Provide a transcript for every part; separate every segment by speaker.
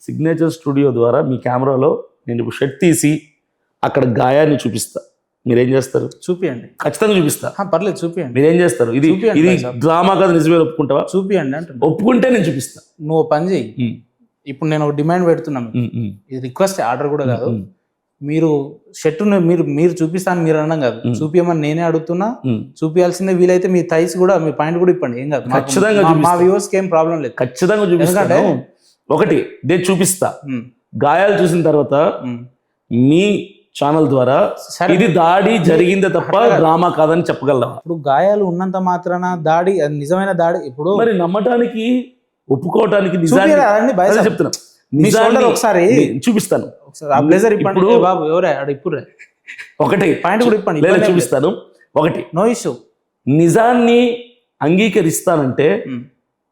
Speaker 1: Signature studio ద్వారా మీ కెమెరాలో నేను ఇప్పుడు షర్ట్ తీసి అక్కడ గాయాన్ని చూపిస్తా, మీరేం చేస్తారు?
Speaker 2: చూపియండి,
Speaker 1: ఖచ్చితంగా చూపిస్తా.
Speaker 2: పర్లేదు చూపియండి.
Speaker 1: మీరేం చేస్తారు? ఇది
Speaker 2: చూపియండి
Speaker 1: ఇది
Speaker 2: సార్.
Speaker 1: డ్రామా కాదు, నిజమే ఒప్పుకుంటావా?
Speaker 2: చూపియండి అంటే
Speaker 1: ఒప్పుకుంటే నేను చూపిస్తా.
Speaker 2: నువ్వు పని చెయ్యి. ఇప్పుడు నేను ఒక డిమాండ్ పెడుతున్నాను, ఇది రిక్వెస్ట్, ఆర్డర్ కూడా కాదు. మీరు షర్ట్ మీరు చూపిస్తాను మీరు అనడం కాదు, చూపించమని నేనే అడుగుతున్నా. చూపించాల్సిందే, వీలైతే మీ థైస్ కూడా, మీ పాయింట్ కూడా ఇప్పండి, ఏం కాదు.
Speaker 1: ఖచ్చితంగా
Speaker 2: మా వ్యూవర్స్కి ఏం ప్రాబ్లం లేదు,
Speaker 1: ఖచ్చితంగా చూపిస్తాను. ఒకటి నేను చూపిస్తా, గాయాలు చూసిన తర్వాత మీ ఛానల్ ద్వారా ఇది దాడి జరిగిందే తప్ప డ్రామా కాదని చెప్పగలం.
Speaker 2: ఇప్పుడు గాయాలు ఉన్నంత మాత్రాన దాడి, అది నిజమైన దాడి. ఇప్పుడు
Speaker 1: మరి నమ్మటానికి, ఒప్పుకోవటానికి నిజాన్ని చెప్తున్నా.
Speaker 2: ఒకసారి
Speaker 1: చూపిస్తాను.
Speaker 2: ఇప్పుడు బాబు ఎవరే ఇప్పుడు
Speaker 1: ఒకటి పాయింట్ కూడా ఇప్పండి, చూపిస్తాను. ఒకటి,
Speaker 2: నో ఇష్యూ.
Speaker 1: నిజాన్ని అంగీకరిస్తానంటే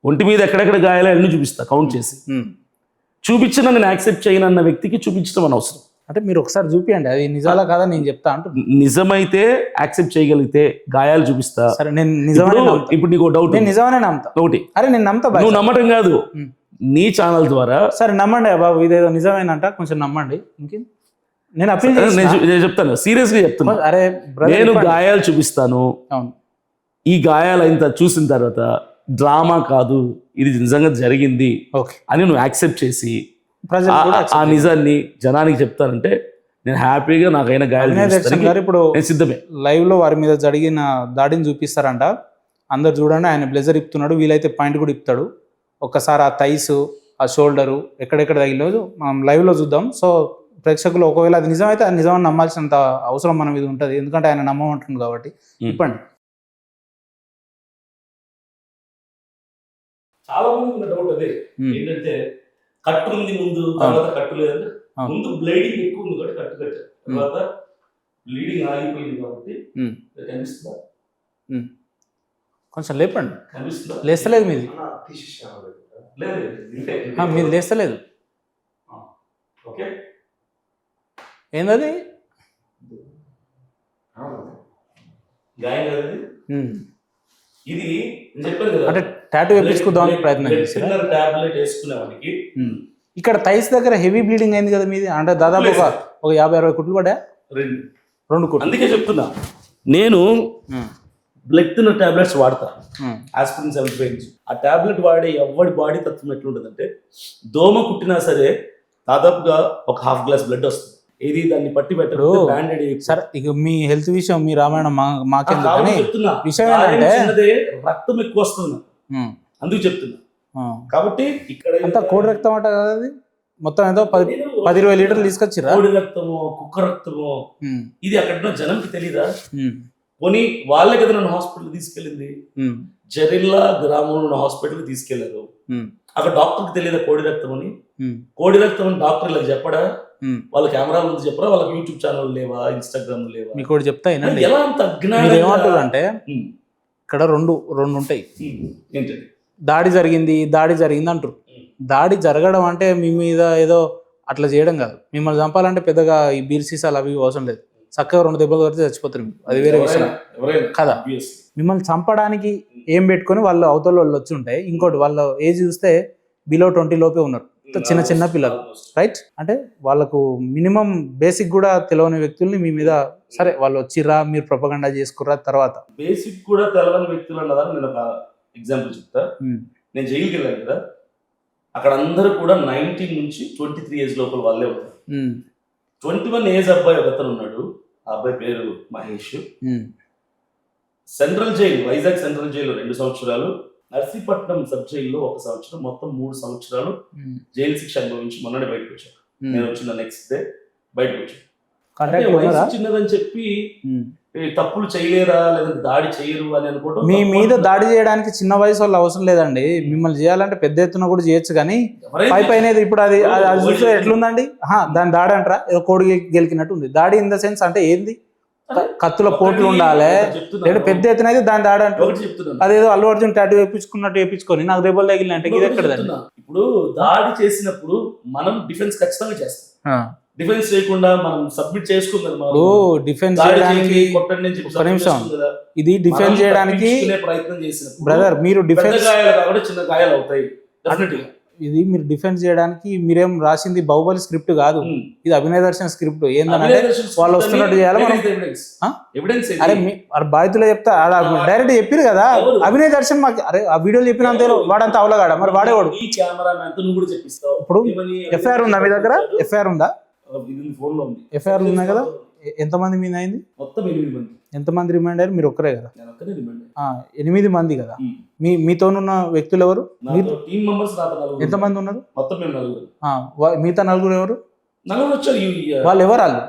Speaker 1: ఒంటి మీద ఎక్కడెక్కడ గాయాలు అన్ని చూపిస్తా, కౌంట్ చేసి. చూపించిన నేను యాక్సెప్ట్ చేయను అన్న వ్యక్తికి చూపించడం అనవసరం.
Speaker 2: అంటే మీరు ఒకసారి చూపియండి, అది నిజాలా కాదా నేను చెప్తా అంటూ.
Speaker 1: నిజమైతే యాక్సెప్ట్ చేయగలిగితే గాయాలు చూపిస్తా.
Speaker 2: సరే, నేను నిజమే.
Speaker 1: ఇప్పుడు నీకు డౌట్,
Speaker 2: నేను నిజమనే నమ్ముతా.
Speaker 1: ఒకటి,
Speaker 2: అరే నేను నమ్ముతా.
Speaker 1: నువ్వు నమ్మటం కాదు, నీ ఛానల్ ద్వారా.
Speaker 2: సరే నమ్మండి బాబు, ఇదేదో నిజమేనంట, కొంచెం నమ్మండి. ఇంకేం, నేను అప్పీల్
Speaker 1: నేను చెప్తాను, సీరియస్ గా చెప్తాను.
Speaker 2: అరే
Speaker 1: నేను గాయాలు చూపిస్తాను. ఈ గాయాలు అయిన చూసిన తర్వాత డ్రామా కాదు, ఇది నిజంగా జరిగింది అని నువ్వు యాక్సెప్ట్ చేసి ఆ నిజాన్ని జనానికి చెప్తానంటే నేను హ్యాపీగా నాకైన గాయాలు
Speaker 2: ఇప్పుడు
Speaker 1: సిద్ధమే.
Speaker 2: లైవ్ లో వారి మీద జరిగిన దాడిని చూపిస్తారంట, అందరు చూడండి. ఆయన బ్లేజర్ ఇప్పుతున్నాడు, వీలైతే పాయింట్ కూడా ఇప్పుతాడు. ఒక్కసారి ఆ థైస్, ఆ షోల్డరు ఎక్కడెక్కడ తగిలేదు మనం లైవ్ లో చూద్దాం. సో ప్రేక్షకులు ఒకవేళ అది నిజమైతే అది నిజమని నమ్మాల్సినంత అవసరం మన మీద ఉంటుంది, ఎందుకంటే ఆయన నమ్మమంటుంది కాబట్టి. ఇప్పండి.
Speaker 1: చాలా మంది ఉన్న డౌట్ అదే ఏంటంటే, కట్టు ఉంది ముందు, తర్వాత కట్టు లేదంటే, ముందు బ్లీడింగ్ ఎక్కువ ఉంది కాబట్టి కట్టు కట్టారు, తర్వాత బ్లీడింగ్ ఆగిపోయింది కాబట్టి కనిపిస్తుందా?
Speaker 2: కొంచెం లేపండి.
Speaker 1: కనిపిస్తుందా?
Speaker 2: లేస్తలేదు మీది, మీది లేస్తలేదు.
Speaker 1: ఓకే,
Speaker 2: ఏందది?
Speaker 1: గాయం కదా ఇది. చెప్పాను కదా,
Speaker 2: అంటే టాటూ వేయించుకుందామని ప్రయత్నం చేశారు.
Speaker 1: టాబ్లెట్ వేసుకునేవాడికి
Speaker 2: ఇక్కడ థైస్ దగ్గర హెవీ బ్లీడింగ్ అయింది కదా మీది, అంటే దాదాపు ఒక 50-60 కుట్లు పడ్డా? 2 కుట్లు.
Speaker 1: అందుకే చెప్తున్నా, నేను బ్లడ్ థిన్నర్ టాబ్లెట్స్ వాడతా, ఆస్పిరిన్ 75 నుంచి. ఆ టాబ్లెట్ వాడే ఎవరి బాడీ తత్వం ఎట్లుంటుందంటే, దోమ కుట్టినా సరే దాదాపుగా ఒక 1/2 గ్లాస్ బ్లడ్ వస్తుంది. ఇది దాన్ని పట్టి పెట్టరు.
Speaker 2: సరే, ఇక మీ హెల్త్ విషయం, మీ రామాయణం మాకెందుకు
Speaker 1: చెప్తున్నా.
Speaker 2: విషయం ఏంటంటే
Speaker 1: రక్తం ఎక్కువ వస్తుంది, అందుకు చెప్తున్నా. కాబట్టి ఇక్కడ
Speaker 2: అంతా కోడి రక్తం అంట కదా, అది మొత్తం ఏదో 10-20 లీటర్లు తీసుకొచ్చిరా.
Speaker 1: కోడి రక్తమో కుక్క రక్తమో ఇది అక్కడ జనంకి తెలీదా? పోనీ వాళ్ళే కదా నన్ను హాస్పిటల్ తీసుకెళ్ళింది. జరిల్లా గ్రామంలో ఉన్న హాస్పిటల్ తీసుకెళ్లారు. అక్కడ డాక్టర్కి తెలియదా కోడి రక్తం అని? కోడి రక్తం అని డాక్టర్ ఇలా చెప్పడా? వాళ్ళ కెమెరా ముందు చెప్పరా? వాళ్ళకి యూట్యూబ్ ఛానల్ లేవా, ఇన్స్టాగ్రామ్ లేవా?
Speaker 2: మీకు కూడా చెప్తా వినండి.
Speaker 1: ఎలా అంత
Speaker 2: ఏమంటారు అంటే, ఇక్కడ రెండు ఉంటాయి.
Speaker 1: ఏంటండి?
Speaker 2: దాడి జరిగింది అంటారు. దాడి జరగడం అంటే మీ మీద ఏదో అట్లా చేయడం కాదు. మిమ్మల్ని చంపాలంటే పెద్దగా ఈ బీర్ సీసాలు అవి అవసరం లేదు, చక్కగా 2 దెబ్బలు కొడితే చచ్చిపోతారు. అది వేరే విషయం కదా. మిమ్మల్ని చంపడానికి ఏం పెట్టుకొని వాళ్ళు అవతల వాళ్ళు వచ్చి ఉంటాయి. ఇంకోటి, వాళ్ళ ఏజ్ చూస్తే బిలో 20 లోపే ఉన్నారు, చిన్న పిల్లలు, రైట్? అంటే వాళ్ళకు మినిమం బేసిక్ కూడా తెలియని వ్యక్తుల్ని మీ మీద, సరే వాళ్ళు వచ్చిర్రా, మీరు ప్రొపగండా చేసుకుర్రా, తర్వాత
Speaker 1: బేసిక్ కూడా తెలియని వ్యక్తులు అన్నదాన్ని నేను ఒక ఎగ్జాంపుల్ చెప్తా. నేను జైలుకి వెళ్ళాను కదా, అక్కడ అందరూ కూడా 19 నుంచి 23 ఏజ్ లోపల వాళ్ళే ఉంటారు. 21 ఏజ్ అబ్బాయి ఒకతను ఉన్నాడు, ఆ అబ్బాయి పేరు Mahesh. Central jail, Vizag central jail 2 సంవత్సరాలు, నర్సీపట్నం సబ్ జైల్లో 1 సంవత్సరం, మొత్తం 3 సంవత్సరాలు జైలు శిక్ష అనుభవించి మొన్ననే బయటకు వచ్చాను. నేను వచ్చిన నెక్స్ట్ డే బయటకు వచ్చాను. వయసు చిన్నదని చెప్పి తప్పులు చేయలేరా, లేదంటే దాడి చేయరు అని అనుకోవడం.
Speaker 2: మీ మీద దాడి చేయడానికి చిన్న వయసు వాళ్ళు అవసరం లేదండి. మిమ్మల్ని చేయాలంటే పెద్ద ఎత్తున కూడా చేయొచ్చు, కానీ పైన ఇప్పుడు అది చూస్తే ఎట్లుందండి? దాని దాడి అంటారా? ఏదో కోడి గెలికినట్టు ఉంది. దాడి ఇన్ ద సెన్స్ అంటే ఏంది? కత్తుల పోట్లు ఉండాలి, లేదా పెద్ద ఎత్తున అయితే దాని దాడి అంటే. అదేదో అల్లు అర్జున్ టాటూ వేయించుకొని నాకు దెబ్బలు తగిలినంటే ఇది ఎక్కడదండి?
Speaker 1: ఇప్పుడు దాడి చేసినప్పుడు మనం డిఫెన్స్ ఖచ్చితంగా చేస్తాం. డిఫెన్స్ చేయకుండా మనం సబ్మిట్ చేసుకుందాం.
Speaker 2: డిఫెన్స్ చేయడానికి ఇది డిఫెన్స్ చేయడానికి
Speaker 1: ప్రయత్నం చేసిన
Speaker 2: బ్రదర్, మీరు డిఫెన్స్
Speaker 1: చిన్న గాయాలు అవుతాయి.
Speaker 2: ఇది మీరు డిఫెన్స్ చేయడానికి మీరేం రాసింది బాహుబలి స్క్రిప్ట్ కాదు, ఇది అభినయ దర్శన్ స్క్రిప్ట్. ఏంటంటే వాళ్ళు వస్తున్నట్టు చేయాలి మనం. అరే అరే బాధితులు చెప్తా డైరెక్ట్ చెప్పారు కదా అభినయ్ దర్శన్ మాకు. అరే ఆ వీడియోలు చెప్పినంత వాడంతా అవలగాడ మరి వాడేవాడు. ఇప్పుడు ఎఫ్ఐఆర్ ఉందా మీ దగ్గర? ఎఫ్ఐఆర్ ఉందా? ఎఫ్ఐఆర్ ఉన్నాయి కదా. ఎంతమంది మీద అయింది?
Speaker 1: మొత్తం 8 మంది.
Speaker 2: ఎంతమంది రిమైండ్ అయ్యారు? మీరు ఒక్కరే కదా? 8 మంది కదా. మీతోనున్న వ్యక్తులు ఎవరు? ఎంతమంది ఉన్నారు? మిగతా 4 ఎవరు? వాళ్ళు ఎవరు? వాళ్ళు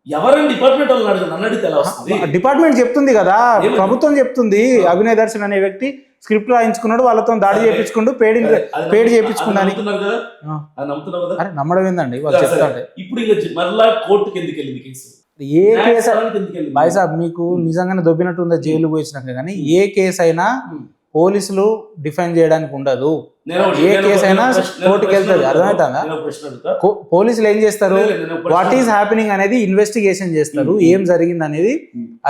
Speaker 1: ఎవరండి? డిపార్ట్మెంట్ వాళ్ళని అడిగారు, నన్ను అడిగితే ఎలా వస్తుంది?
Speaker 2: డిపార్ట్మెంట్ చెప్తుంది కదా, ప్రభుత్వం చెప్తుంది. అభినయ్ దర్శన్ అనే వ్యక్తి స్క్రిప్ట్ రాయించుకున్నాడు, వాళ్ళతో దాడి చేయించుకుంటూ పేడ్ చేయించుకున్నాను. అరే నమ్మడం ఏందండి వాళ్ళు చెప్తా.
Speaker 1: ఇప్పుడు మరలా కోర్టుకి ఎందుకు వెళ్ళింది కేసు?
Speaker 2: ఏ కేసు బాయ్ సాబ్ మీకు నిజంగానే దొబ్బినట్టు ఉందా జైలు పోయించినాక? కానీ ఏ కేసు అయినా పోలీసులు డిఫైన్ చేయడానికి ఉండదు. ఏ కేసు అయినా కోర్టుకి వెళ్తుంది. అర్థమవుతుందా? పోలీసులు ఏం చేస్తారు? వాట్ ఈస్ హ్యాపెనింగ్ అనేది ఇన్వెస్టిగేషన్ చేస్తారు. ఏం జరిగింది అనేది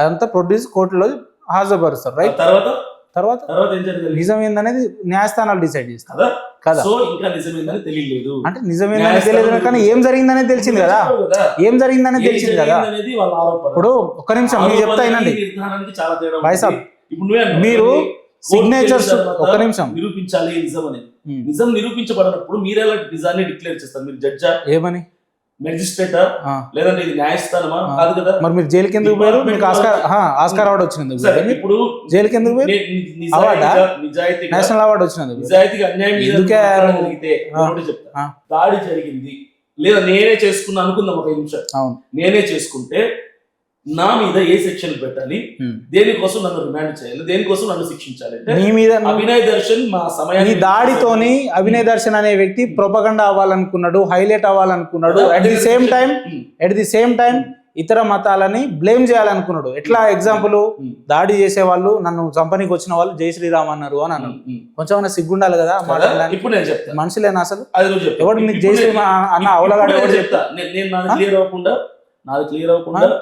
Speaker 2: అదంతా ప్రొడ్యూస్ కోర్టులో హాజరుపరుస్తారు. రైట్? తర్వాత నిజం ఏందనేది న్యాయస్థానాలు డిసైడ్ చేస్తారు కదా. అంటే నిజమేందని తెలియదు కానీ ఏం జరిగిందనేది తెలిసింది కదా. ఏం జరిగిందనేది తెలిసింది కదా. ఇప్పుడు ఒక్క నిమిషం మీరు చెప్తా వినండి భాయ్ సాబ్. మీరు సిగ్నేచర్స్ ఒక్క నిమిషం
Speaker 1: నిరూపించాలి నిజం అనేది. నిజం నిరూపించబడినప్పుడు మీరు ఎలా నిజాన్ని డిక్లేర్ చేస్తారు? మీరు జడ్జా?
Speaker 2: ఏమని?
Speaker 1: మెజిస్ట్రేటా? లేదంటే ఇది న్యాయస్థానమా? కాదు కదా.
Speaker 2: మరి మీరు జైలుకి ఎందుకు పోయారు? మీకు ఆస్కార్ అవార్డు వచ్చింది. ఇప్పుడు జైలుకి ఎందుకు పోయారు? అవార్డా? నేషనల్ అవార్డు వచ్చినది.
Speaker 1: నిజాయితీగా అన్యాయం జరిగితే దాడి జరిగింది లేదా నేనే చేసుకున్నా అనుకుందాం ఒక నిమిషం. నేనే చేసుకుంటే నా మీద ఏ సెక్షన్ పెట్టాలి? దేనికోసం నన్ను రిమాండ్ చేయాలి? దేనికోసం నన్ను శిక్షించాలి?
Speaker 2: మీ మీద
Speaker 1: అభినయ్ దర్శన్ మా సమయాన్ని
Speaker 2: దాడితోని అభినయ్ దర్శన్ అనే వ్యక్తి ప్రొపగండా అవ్వాలనుకున్నాడు, హైలైట్ అవ్వాలనుకున్నాడు. అట్ ది సేమ్ టైం ఇతర మతాలని బ్లేమ్ చేయాలనుకున్నాడు. ఎట్లా? ఎగ్జాంపుల్, దాడి చేసే వాళ్ళు నన్ను చంపనీకి వచ్చిన వాళ్ళు జై శ్రీరామ్ అన్నారు అని అన్నాడు. కొంచెం సిగ్గుండాలి కదా మాట్లాడడానికి.
Speaker 1: ఇప్పుడు నేను చెప్తాను,
Speaker 2: మనుషులేనా అసలు? ఎవడు నీకు జై శ్రీరామ్ అన్న అవలగాడు?
Speaker 1: చెప్తా నేను నాది క్లియర్ అవ్వకుండా